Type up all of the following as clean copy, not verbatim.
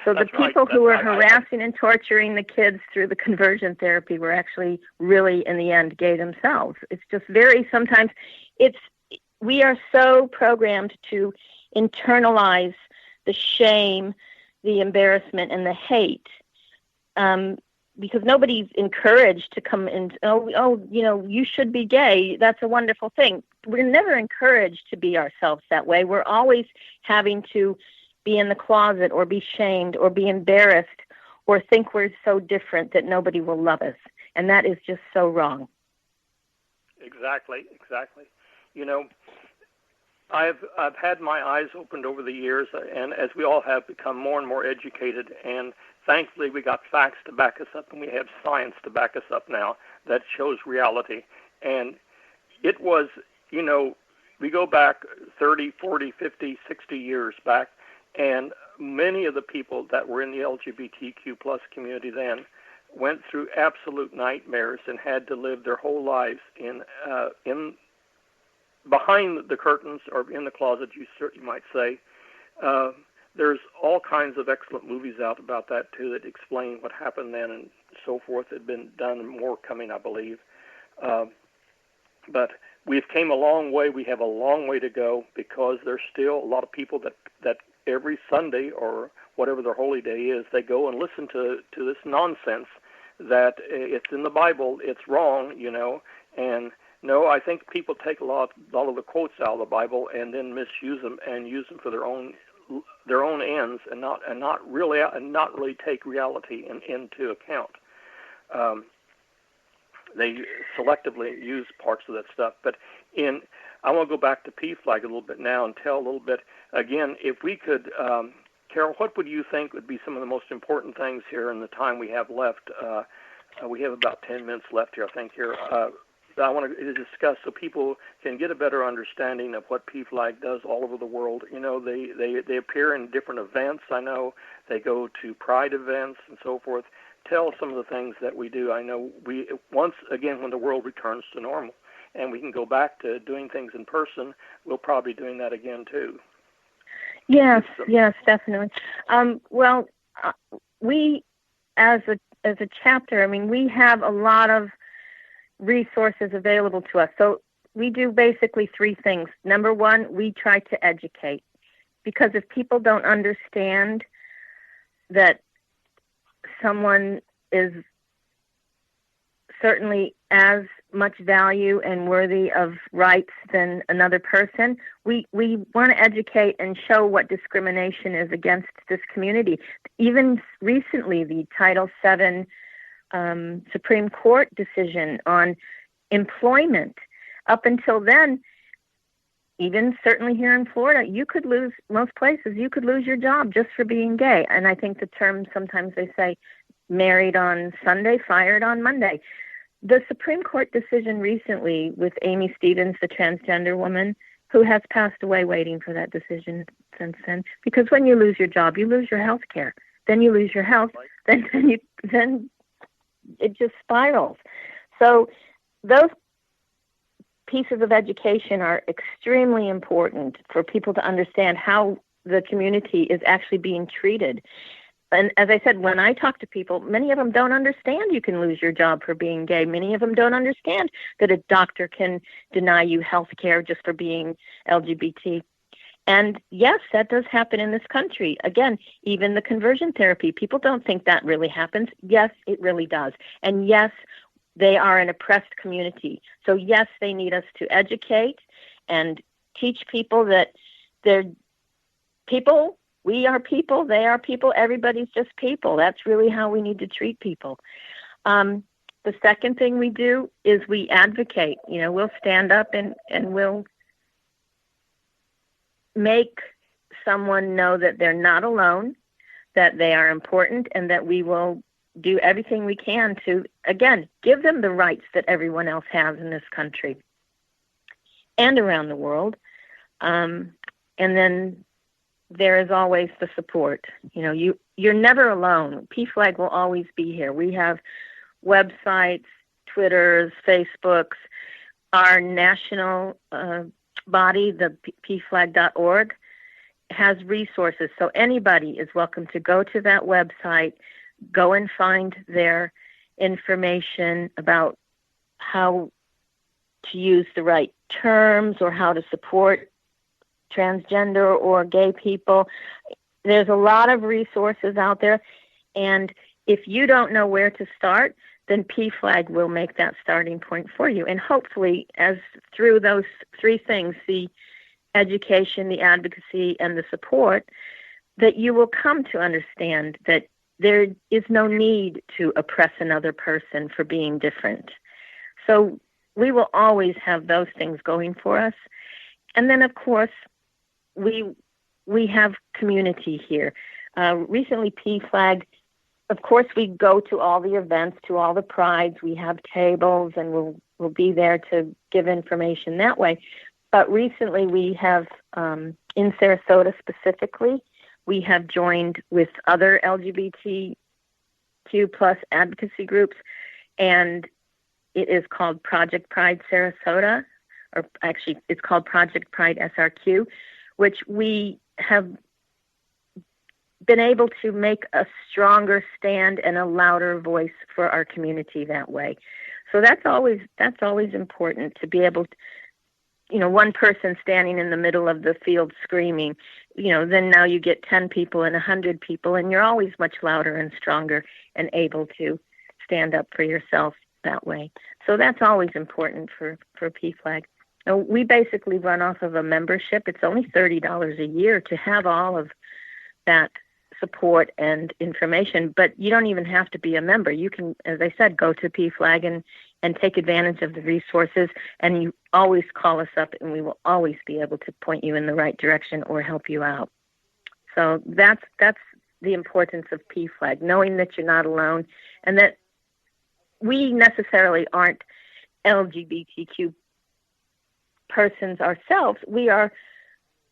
So the people who were harassing and torturing the kids through the conversion therapy were actually really, in the end, gay themselves. It's just sometimes we are so programmed to internalize the shame, the embarrassment, and the hate, because nobody's encouraged to come and, you should be gay. That's a wonderful thing. We're never encouraged to be ourselves that way. We're always having to be in the closet or be shamed or be embarrassed or think we're so different that nobody will love us. And that is just so wrong. Exactly. I've had my eyes opened over the years, and as we all have, become more and more educated, and thankfully we got facts to back us up, and we have science to back us up now that shows reality. And it was, we go back 30, 40, 50, 60 years back, and many of the people that were in the LGBTQ plus community then went through absolute nightmares and had to live their whole lives in behind the curtains or in the closet, you might say. There's all kinds of excellent movies out about that, too, that explain what happened then and so forth. Had been done, and more coming, I believe. But we've came a long way. We have a long way to go, because there's still a lot of people that every Sunday or whatever their holy day is, they go and listen to this nonsense that it's in the Bible, it's wrong, and no, I think people take a lot of the quotes out of the Bible and then misuse them and use them for their own ends, and not really take reality into account. They selectively use parts of that stuff. But I want to go back to PFLAG a little bit now and tell a little bit again. If we could, Carol, what would you think would be some of the most important things here in the time we have left? We have about 10 minutes left here, I think. I want to discuss so people can get a better understanding of what PFLAG does all over the world. They appear in different events. I know they go to Pride events and so forth. Tell some of the things that we do. I know once again, when the world returns to normal and we can go back to doing things in person, we'll probably be doing that again too. Yes, definitely. We as a chapter, we have a lot of resources available to us. So we do basically three things. Number one, we try to educate, because if people don't understand that someone is certainly as much value and worthy of rights than another person, we want to educate and show what discrimination is against this community. Even recently, the Title VII Supreme Court decision on employment. Up until then, even certainly here in Florida, most places you could lose your job just for being gay. And I think the term, sometimes they say, married on Sunday, fired on Monday. The Supreme Court decision recently with Amy Stevens, the transgender woman, who has passed away waiting for that decision since then, because when you lose your job, you lose your health care. Then you lose your health. Then it just spirals. So those pieces of education are extremely important for people to understand how the community is actually being treated. And as I said, when I talk to people, many of them don't understand you can lose your job for being gay. Many of them don't understand that a doctor can deny you health care just for being LGBT. And yes, that does happen in this country. Again, even the conversion therapy, people don't think that really happens. Yes, it really does. And yes, they are an oppressed community. So yes, they need us to educate and teach people that they're people. We are people. They are people. Everybody's just people. That's really how we need to treat people. The second thing we do is we advocate. We'll stand up and we'll make someone know that they're not alone, that they are important, and that we will do everything we can to, again, give them the rights that everyone else has in this country and around the world. And then there is always the support. You're never alone. PFLAG will always be here. We have websites, Twitters, Facebooks, our national body, the pflag.org, has resources, so anybody is welcome to go to that website, go and find their information about how to use the right terms or how to support transgender or gay people. There's a lot of resources out there, and if you don't know where to start, then PFLAG will make that starting point for you. And hopefully, as through those three things, the education, the advocacy, and the support, that you will come to understand that there is no need to oppress another person for being different. So we will always have those things going for us. And then, of course, we have community here. Recently, PFLAG, of course, we go to all the events, to all the prides. We have tables, and we'll be there to give information that way. But recently, we have, in Sarasota specifically, we have joined with other LGBTQ plus advocacy groups, and it is called Project Pride Sarasota, or actually it's called Project Pride SRQ, which we have been able to make a stronger stand and a louder voice for our community that way. So that's always important, to be able to, one person standing in the middle of the field screaming, then now you get 10 people and 100 people, and you're always much louder and stronger and able to stand up for yourself that way. So that's always important for PFLAG. Now, we basically run off of a membership. It's only $30 a year to have all of that support and information, but you don't even have to be a member. You can, as I said, go to PFLAG and take advantage of the resources, and you always call us up, and we will always be able to point you in the right direction or help you out. So that's the importance of PFLAG, knowing that you're not alone, and that we necessarily aren't LGBTQ persons ourselves. We are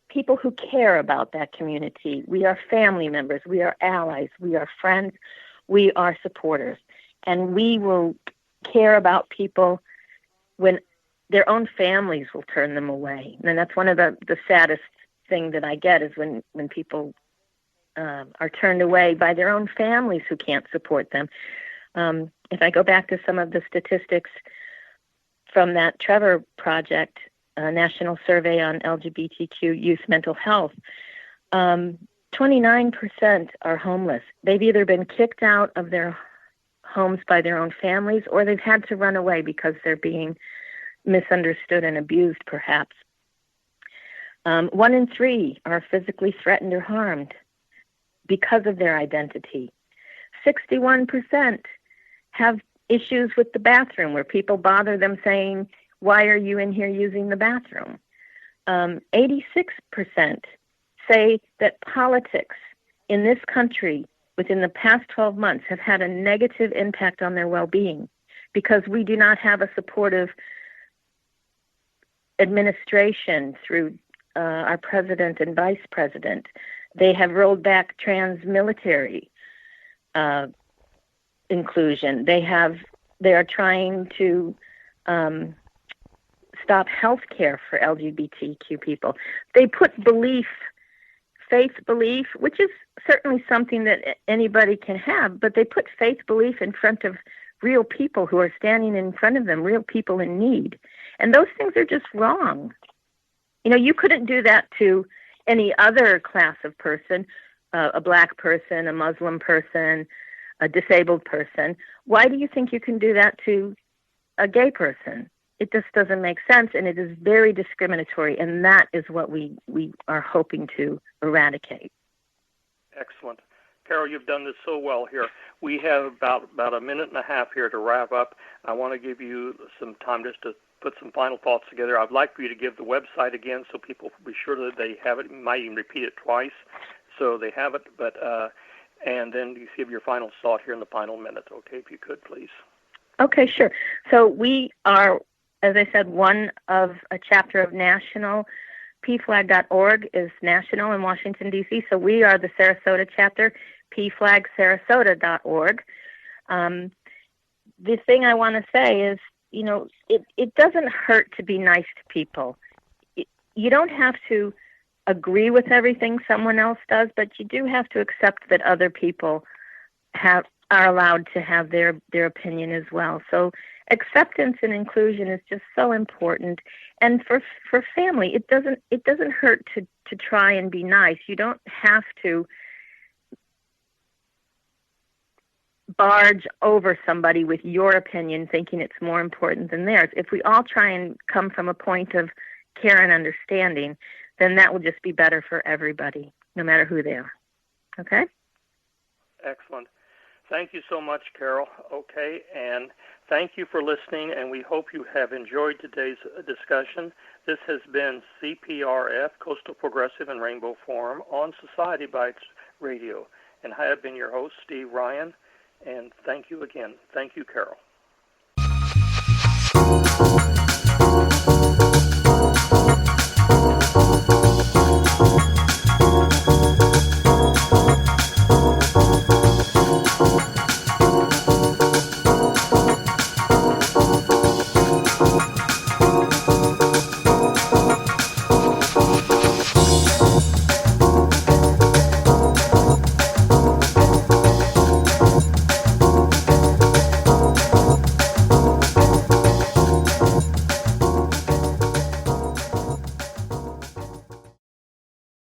people who care about that community. We are family members. We are allies. We are friends. We are supporters. And we will care about people when their own families will turn them away. And that's one of the saddest thing that I get, is when people are turned away by their own families who can't support them. If I go back to some of the statistics from that Trevor Project, National Survey on LGBTQ Youth Mental Health, 29% are homeless. They've either been kicked out of their homes by their own families, or they've had to run away because they're being misunderstood and abused, perhaps. 1 in 3 are physically threatened or harmed because of their identity. 61% have issues with the bathroom, where people bother them saying, "Why are you in here using the bathroom?" 86% say that politics in this country within the past 12 months have had a negative impact on their well-being, because we do not have a supportive administration through our president and vice president. They have rolled back trans military inclusion. They are trying to stop health care for LGBTQ people. They put faith belief, which is certainly something that anybody can have, but they put faith belief in front of real people who are standing in front of them, real people in need. And those things are just wrong. You couldn't do that to any other class of person, a black person, a Muslim person, a disabled person. Why do you think you can do that to a gay person? It just doesn't make sense, and it is very discriminatory, and that is what we are hoping to eradicate. Excellent. Carol, you've done this so well here. We have about a minute and a half here to wrap up. I want to give you some time just to put some final thoughts together. I'd like for you to give the website again so people will be sure that they have it. You might even repeat it twice so they have it. But and then you give your final thought here in the final minute, okay, if you could, please. Okay, sure. So we are, as I said, one of a chapter of national. PFLAG.org is national in Washington, D.C., so we are the Sarasota chapter, PFLAGSarasota.org. The thing I want to say is, it doesn't hurt to be nice to people. You don't have to agree with everything someone else does, but you do have to accept that other people are allowed to have their opinion as well. So acceptance and inclusion is just so important. And for family, it doesn't hurt to try and be nice. You don't have to barge over somebody with your opinion thinking it's more important than theirs. If we all try and come from a point of care and understanding, then that will just be better for everybody, no matter who they are. Okay? Excellent. Thank you so much, Carol. Okay, and thank you for listening, and we hope you have enjoyed today's discussion. This has been CPRF, Coastal Progressive and Rainbow Forum, on Society Bites Radio. And I have been your host, Steve Ryan, and thank you again. Thank you, Carol.